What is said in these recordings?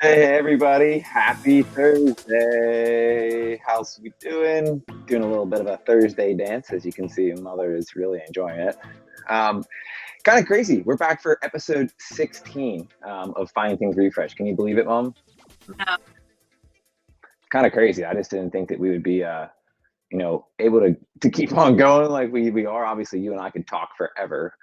Hey everybody, happy Thursday. How's we doing? Doing a little bit of a Thursday dance. As you can see, mother is really enjoying it. Um, Kind of crazy. We're back for episode 16 of FineThings Refresh. Can you believe it, Mom? No, Kind of crazy. I just didn't think that we would be able to keep on going like we are. Obviously, you and I could talk forever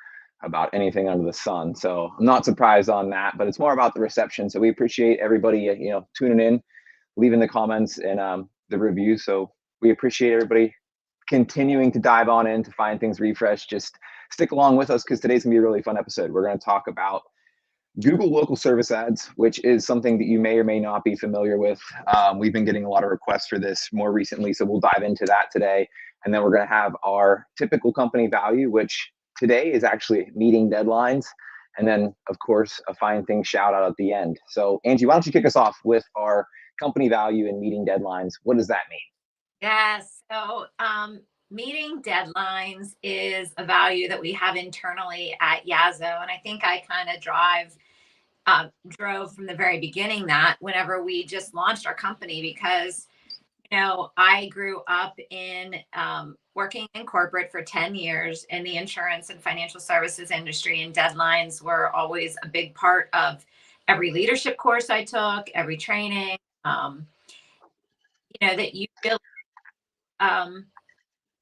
about anything under the sun. So I'm not surprised on that, but it's more about the reception. So we appreciate everybody, tuning in, leaving the comments and the reviews. So we appreciate everybody continuing to dive on in to Find Things Refresh. Just stick along with us because today's gonna be a really fun episode. We're gonna talk about Google local service ads, which is something that you may or may not be familiar with. We've been getting a lot of requests for this more recently, so we'll dive into that today. And then we're going to have our typical company value, which today is actually meeting deadlines. And then, of course, a fine thing shout out at the end. So, Angie, why don't you kick us off with our company value and meeting deadlines? What does that mean? yes. Meeting deadlines is a value that we have internally at Yazoo, and I think I kind of drove from the very beginning that whenever we just launched our company, because I grew up in working in corporate for 10 years in the insurance and financial services industry, and deadlines were always a big part of every leadership course I took, every training. Um, that you really um,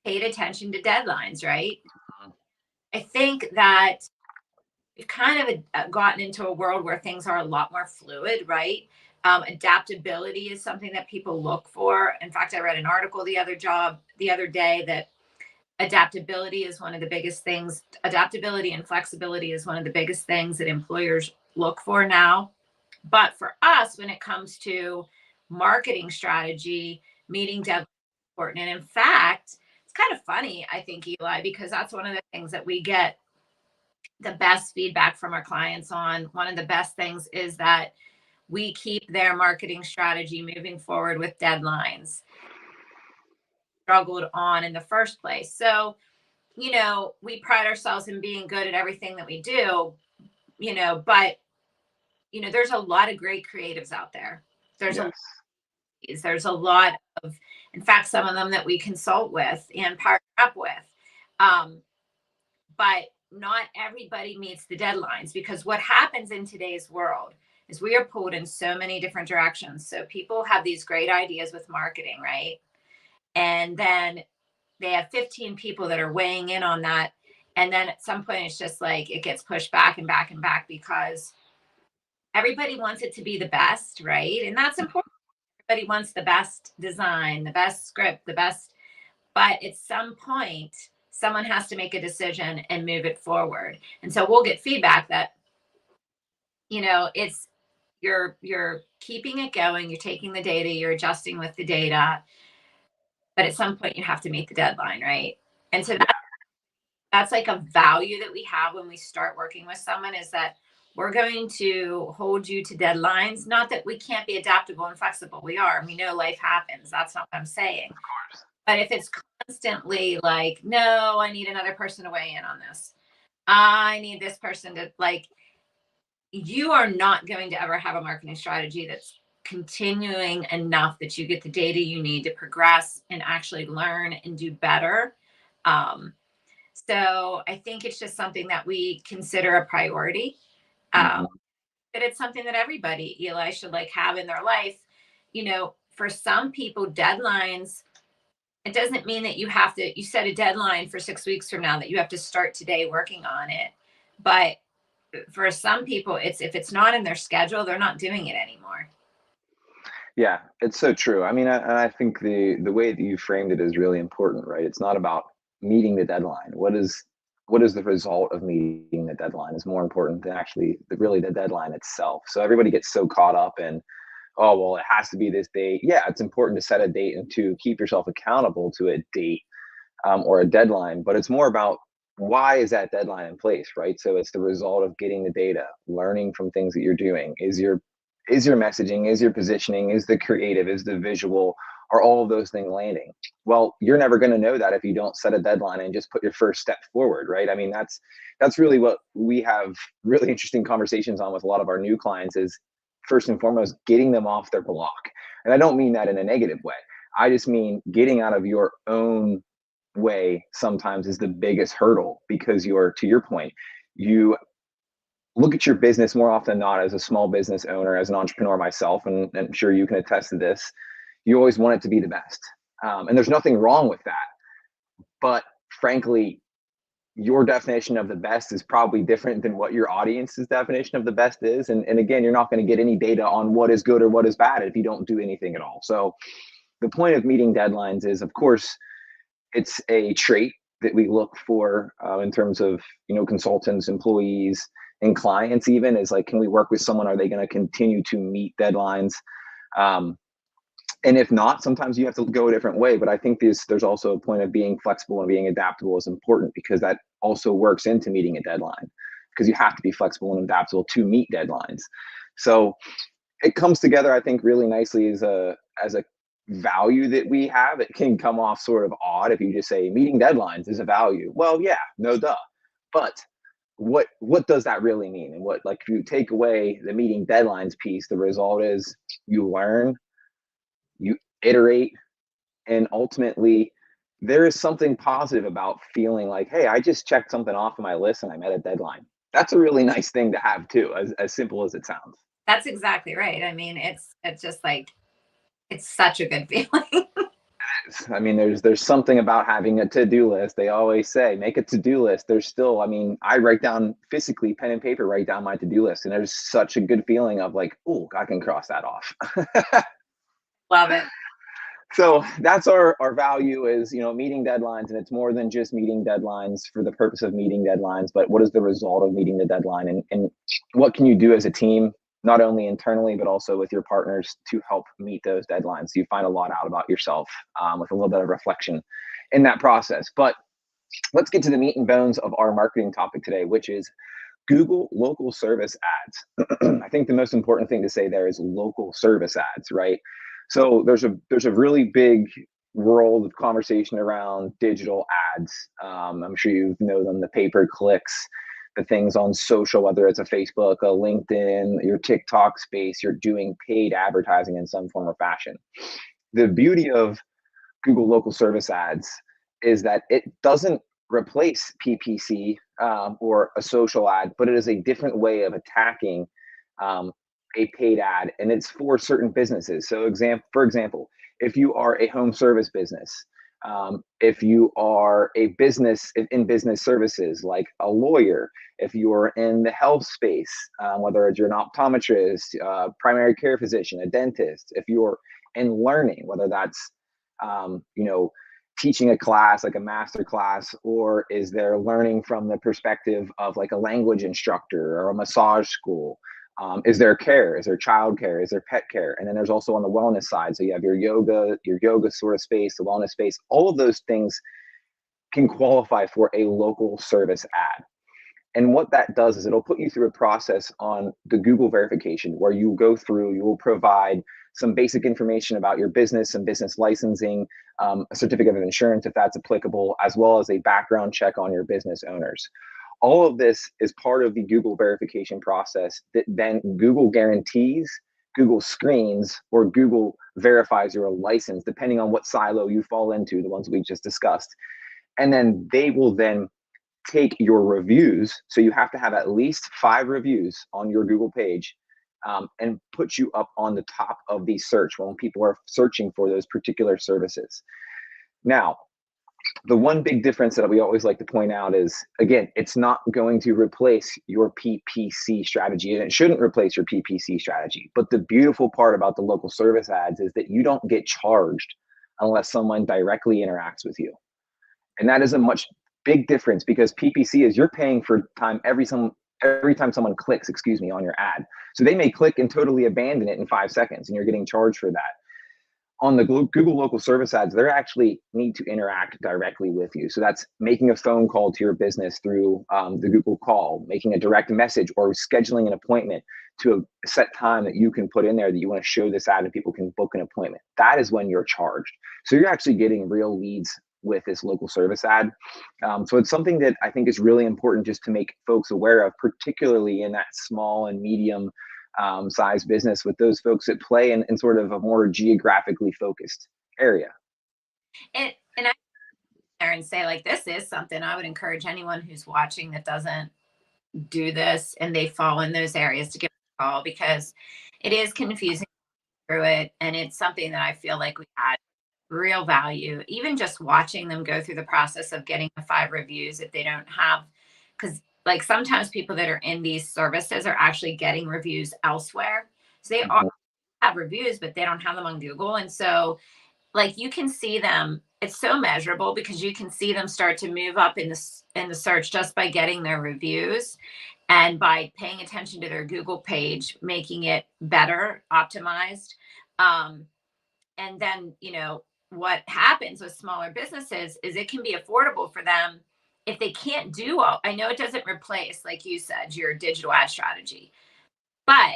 paid attention to deadlines, right? I think that we've kind of gotten into a world where things are a lot more fluid, right? Adaptability is something that people look for. In fact, I read an article the other day that adaptability is one of the biggest things. Adaptability and flexibility is one of the biggest things that employers look for now. But for us, when it comes to marketing strategy, meeting deadlines is important. And in fact, it's kind of funny, I think, Eli, because that's one of the things that we get the best feedback from our clients on. One of the best things is that we keep their marketing strategy moving forward with deadlines struggled on in the first place. So, we pride ourselves in being good at everything that we do, but there's a lot of great creatives out there. There's a Yes. there's a lot of, in fact, some of them that we consult with and partner up with. Um, but not everybody meets the deadlines, because what happens in today's world is we are pulled in so many different directions. So people have these great ideas with marketing, right? And then they have 15 people that are weighing in on that. And then at some point, it's just like it gets pushed back and back and back because everybody wants it to be the best, right? And that's important. Everybody wants the best design, the best script, the best, but at some point, someone has to make a decision and move it forward. And so we'll get feedback that, it's you're keeping it going, you're taking the data, you're adjusting with the data, but at some point you have to meet the deadline, right? And so that's like a value that we have when we start working with someone, is that we're going to hold you to deadlines. Not that we can't be adaptable and flexible. We are. We know life happens. That's not what I'm saying. But if it's constantly like, no, I need another person to weigh in on this. I need this person to, like, you are not going to ever have a marketing strategy that's continuing enough that you get the data you need to progress and actually learn and do better. Um, so I think it's just something that we consider a priority. Um, Mm-hmm. but it's something that everybody, Eli, should like have in their life. For some people, deadlines, it doesn't mean that you set a deadline for 6 weeks from now that you have to start today working on it. But for some people, it's, if it's not in their schedule, they're not doing it anymore. Yeah, it's so true. I mean, I think the way that you framed it is really important, right? It's not about meeting the deadline. What is the result of meeting the deadline is more important than actually really the deadline itself. So everybody gets so caught up in, oh well, it has to be this date. Yeah, it's important to set a date and to keep yourself accountable to a date or a deadline, but it's more about why is that deadline in place, right? So it's the result of getting the data, learning from things that you're doing. Is your messaging, is your positioning, is the creative, is the visual, are all of those things landing? Well, you're never going to know that if you don't set a deadline and just put your first step forward, right? I mean, that's really what we have really interesting conversations on with a lot of our new clients is first and foremost getting them off their block. And I don't mean that in a negative way. I just mean getting out of your own way sometimes is the biggest hurdle, because you're, to your point, you look at your business more often than not as a small business owner, as an entrepreneur myself, and I'm sure you can attest to this. You always want it to be the best. And there's nothing wrong with that. But frankly, your definition of the best is probably different than what your audience's definition of the best is. And again, you're not going to get any data on what is good or what is bad if you don't do anything at all. So the point of meeting deadlines is, of course, it's a trait that we look for in terms of, consultants, employees, and clients. Even is like, can we work with someone? Are they going to continue to meet deadlines? And if not, sometimes you have to go a different way. But I think there's also a point of being flexible and being adaptable is important, because that also works into meeting a deadline, because you have to be flexible and adaptable to meet deadlines. So it comes together, I think, really nicely as a value that we have. It can come off sort of odd if you just say meeting deadlines is a value. Well, yeah, no duh. But what does that really mean? And what, like, if you take away the meeting deadlines piece, the result is you learn, you iterate, and ultimately there is something positive about feeling like, hey, I just checked something off of my list and I met a deadline. That's a really nice thing to have too, as simple as it sounds. That's exactly right. I mean, it's just like it's such a good feeling. I mean, there's something about having a to-do list. They always say make a to-do list. There's still, I mean, I write down physically, pen and paper, write down my to-do list, and there's such a good feeling of like, oh, I can cross that off. Love it. So that's our value is, meeting deadlines. And it's more than just meeting deadlines for the purpose of meeting deadlines, but what is the result of meeting the deadline, and what can you do as a team, not only internally, but also with your partners, to help meet those deadlines. So you find a lot out about yourself with a little bit of reflection in that process. But let's get to the meat and bones of our marketing topic today, which is Google local service ads. I think the most important thing to say there is local service ads, right? So there's a really big world of conversation around digital ads. I'm sure you know them, the pay-per-clicks, the things on social, whether it's a Facebook, a LinkedIn, your TikTok space, you're doing paid advertising in some form or fashion. The beauty of Google local service ads is that it doesn't replace PPC or a social ad, but it is a different way of attacking um, a paid ad, and it's for certain businesses. So, for example, if you are a home service business, if you are a business in business services like a lawyer, if you're in the health space, whether it's you're an optometrist, primary care physician, a dentist, if you're in learning, whether that's teaching a class like a master class, or is there learning from the perspective of like a language instructor or a massage school? Is there care? Is there child care? Is there pet care? And then there's also on the wellness side. So you have your yoga sort of space, the wellness space. All of those things can qualify for a local service ad. And what that does is it'll put you through a process on the Google verification where you go through, you will provide some basic information about your business and business licensing, a certificate of insurance if that's applicable, as well as a background check on your business owners. All of this is part of the Google verification process that then Google guarantees, Google screens, or Google verifies your license, depending on what silo you fall into, the ones we just discussed. And then they will then take your reviews. So you have to have at least 5 reviews on your Google page and put you up on the top of the search when people are searching for those particular services. Now, the one big difference that we always like to point out is, again, it's not going to replace your PPC strategy, and it shouldn't replace your PPC strategy. But the beautiful part about the local service ads is that you don't get charged unless someone directly interacts with you. And that is a much big difference, because PPC is you're paying for time every time someone clicks, on your ad. So they may click and totally abandon it in 5 seconds, and you're getting charged for that. On the Google local service ads, they actually need to interact directly with you. So that's making a phone call to your business through the Google call, making a direct message, or scheduling an appointment to a set time that you can put in there that you want to show this ad and people can book an appointment. That is when you're charged. So you're actually getting real leads with this local service ad. So it's something that I think is really important just to make folks aware of, particularly in that small and medium size business with those folks that play in sort of a more geographically focused area. And I there and say like this is something I would encourage anyone who's watching that doesn't do this and they fall in those areas to give a call, because it is confusing through it, and it's something that I feel like we add real value, even just watching them go through the process of getting the 5 reviews if they don't have, because like sometimes people that are in these services are actually getting reviews elsewhere, so they are Mhm. have reviews but they don't have them on Google. And so like you can see them, it's so measurable because you can see them start to move up in the search just by getting their reviews and by paying attention to their Google page, making it better optimized. um, and then what happens with smaller businesses is it can be affordable for them if they can't do all. I know it doesn't replace, like you said, your digital ad strategy, but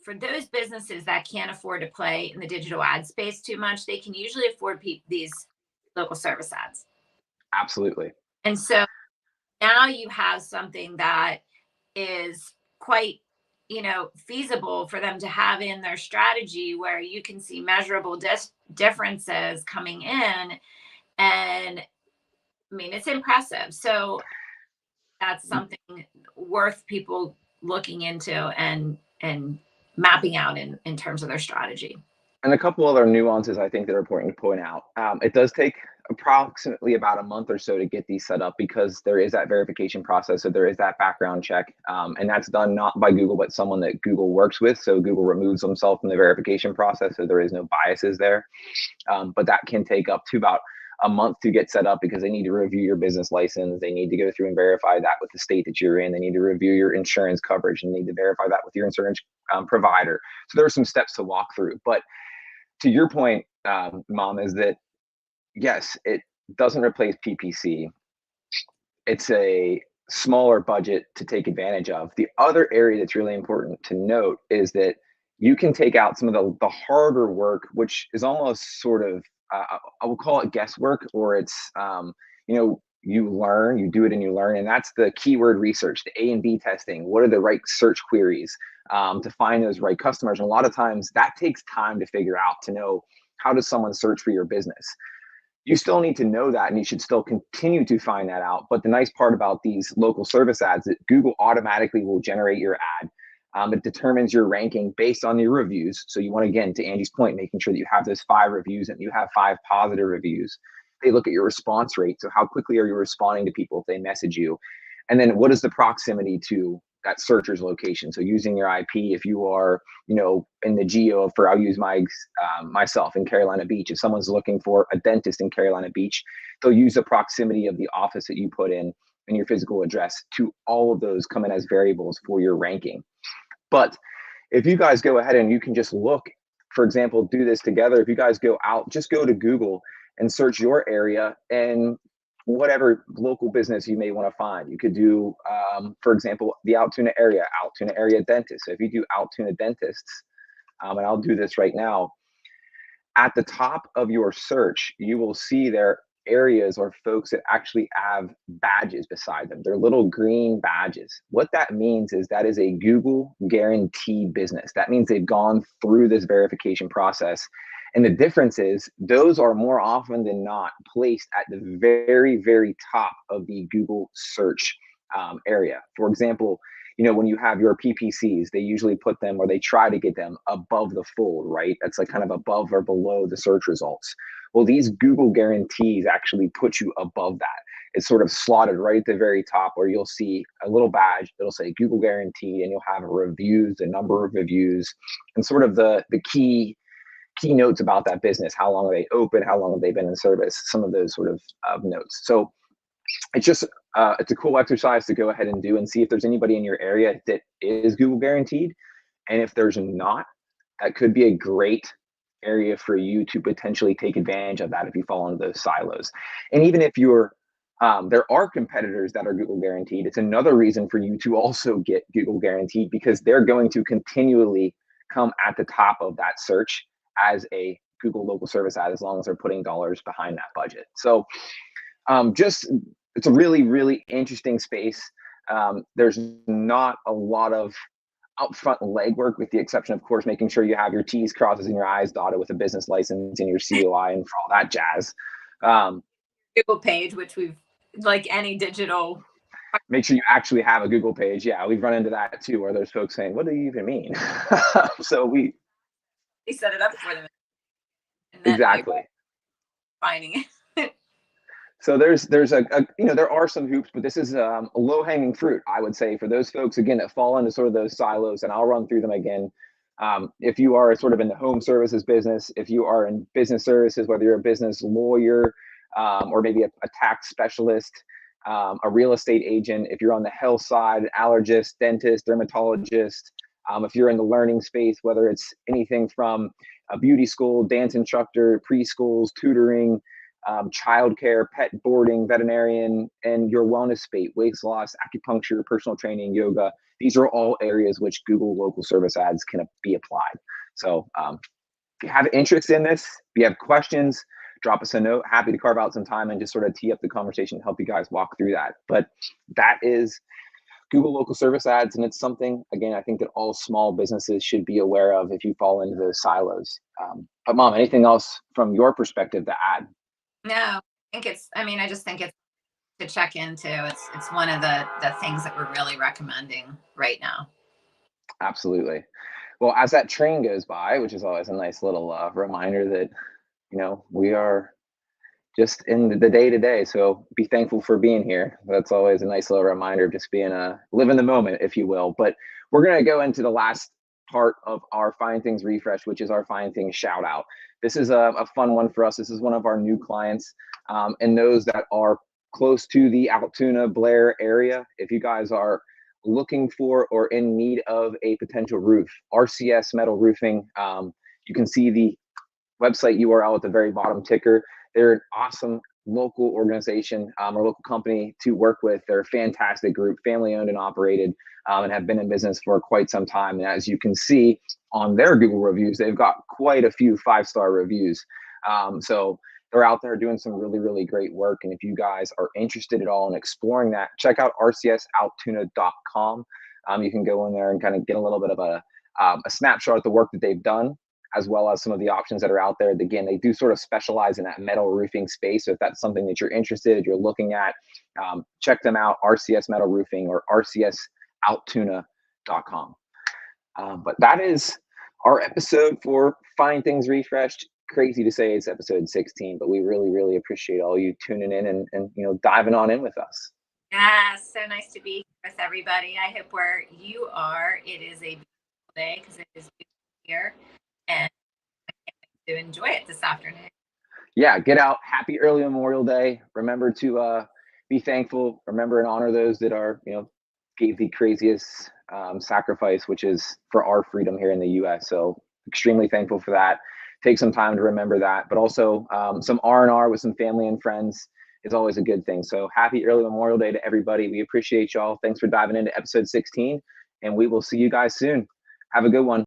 for those businesses that can't afford to play in the digital ad space too much, they can usually afford these local service ads. Absolutely. And so now you have something that is quite, feasible for them to have in their strategy, where you can see measurable differences coming in. And I mean, it's impressive. So that's something worth people looking into and mapping out in terms of their strategy. And a couple other nuances I think that are important to point out. It does take approximately about a month or so to get these set up because there is that verification process. So there is that background check. And that's done not by Google, but someone that Google works with. So Google removes themselves from the verification process. So there is no biases there. But that can take up to about a month to get set up because they need to review your business license. They need to go through and verify that with the state that you're in. They need to review your insurance coverage and need to verify that with your insurance provider. So there are some steps to walk through. But to your point, Mom, is that yes, it doesn't replace PPC. It's a smaller budget to take advantage of. The other area that's really important to note is that you can take out some of the harder work, which is almost sort of, I will call it guesswork, or it's, you learn, you do it and you learn. And that's the keyword research, the A and B testing. What are the right search queries to find those right customers? And a lot of times that takes time to figure out, to know how does someone search for your business. You still need to know that and you should still continue to find that out. But the nice part about these local service ads that Google automatically will generate your ad. It determines your ranking based on your reviews. So you want, again, to Angie's point, making sure that you have those 5 reviews and you have 5 positive reviews. They look at your response rate. So how quickly are you responding to people if they message you? And then what is the proximity to that searcher's location? So using your IP, if you are, in the geo for, I'll use myself in Carolina Beach. If someone's looking for a dentist in Carolina Beach, they'll use the proximity of the office that you put in and your physical address to all of those come in as variables for your ranking. But if you guys go ahead and you can just look, for example, do this together. If you guys go out, just go to Google and search your area and whatever local business you may want to find. You could do, for example, the Altoona area dentist. So if you do Altoona dentists, and I'll do this right now, at the top of your search, you will see there areas or folks that actually have badges beside them. They're little green badges. What that means is that is a Google guaranteed business. That means they've gone through this verification process. And the difference is those are more often than not placed at the very, very top of the Google search area. For example, when you have your PPCs, they usually put them, or they try to get them above the fold, right? That's like kind of above or below the search results. Well, these Google guarantees actually put you above that. It's sort of slotted right at the very top where you'll see a little badge. It'll say Google guaranteed, and you'll have reviews, the number of reviews, and sort of the keynotes about that business. How long are they open? How long have they been in service? Some of those sort of notes. So it's just it's a cool exercise to go ahead and do and see if there's anybody in your area that is Google guaranteed. And if there's not, that could be a great area for you to potentially take advantage of that if you fall into those silos. And even if there are competitors that are Google guaranteed, it's another reason for you to also get Google guaranteed, because they're going to continually come at the top of that search as a Google local service ad, as long as they're putting dollars behind that budget. So just it's a really, really interesting space. There's not a lot of upfront legwork, with the exception, of course, making sure you have your T's, crosses, and your I's dotted with a business license and your COI and for all that jazz. Google page, which we've, like any digital. Make sure you actually have a Google page. Yeah, we've run into that too, where there's folks saying, "What do you even mean?" So we set it up for them, and then exactly. finding it. So there's a there are some hoops, but this is low hanging fruit, I would say, for those folks again that fall into sort of those silos, and I'll run through them again. If you are sort of in the home services business, if you are in business services, whether you're a business lawyer or maybe a tax specialist, a real estate agent, if you're on the health side, allergist, dentist, dermatologist, if you're in the learning space, whether it's anything from a beauty school, dance instructor, preschools, tutoring, childcare, pet boarding, veterinarian, and your wellness space, weight loss, acupuncture, personal training, yoga. These are all areas which Google local service ads can be applied. So if you have interest in this, if you have questions, drop us a note. Happy to carve out some time and just sort of tee up the conversation, help you guys walk through that. But that is Google local service ads, and it's something, again, I think that all small businesses should be aware of if you fall into those silos. But Mom, anything else from your perspective to add? No, I think it's, I mean, I just think it's to check into. It's one of the things that we're really recommending right now. Absolutely. Well, as that train goes by, which is always a nice little reminder that, we are just in the day to day. So be thankful for being here. That's always a nice little reminder of just being live in the moment, if you will. But we're going to go into the last part of our FineThings refresh, which is our FineThings shout out. This is a fun one for us. This is one of our new clients, and those that are close to the Altoona, Blair area. If you guys are looking for or in need of a potential roof, RCS Metal Roofing, you can see the website URL at the very bottom ticker. They're an awesome local organization or local company to work with. They're a fantastic group, family owned and operated, and have been in business for quite some time. And as you can see on their Google reviews, they've got quite a few 5-star reviews. So they're out there doing some really, really great work. And if you guys are interested at all in exploring that, check out rcsaltoona.com. You can go in there and kind of get a little bit of a snapshot of the work that they've done, as well as some of the options that are out there. Again, they do sort of specialize in that metal roofing space. So if that's something that you're interested, you're looking at, check them out, RCS Metal Roofing or rcsaltoona.com. But that is our episode for FineThings Refreshed. Crazy to say it's episode 16, but we really, really appreciate all you tuning in and diving on in with us. Yeah, so nice to be with everybody. I hope where you are, it is a beautiful day, because it is beautiful here, and I can't wait to enjoy it this afternoon. Yeah, get out. Happy early Memorial Day. Remember to be thankful. Remember and honor those that are, gave the craziest sacrifice, which is for our freedom here in the U.S. So extremely thankful for that. Take some time to remember that, but also some R&R with some family and friends is always a good thing. So happy early Memorial Day to everybody. We appreciate y'all. Thanks for diving into episode 16, and we will see you guys soon. Have a good one.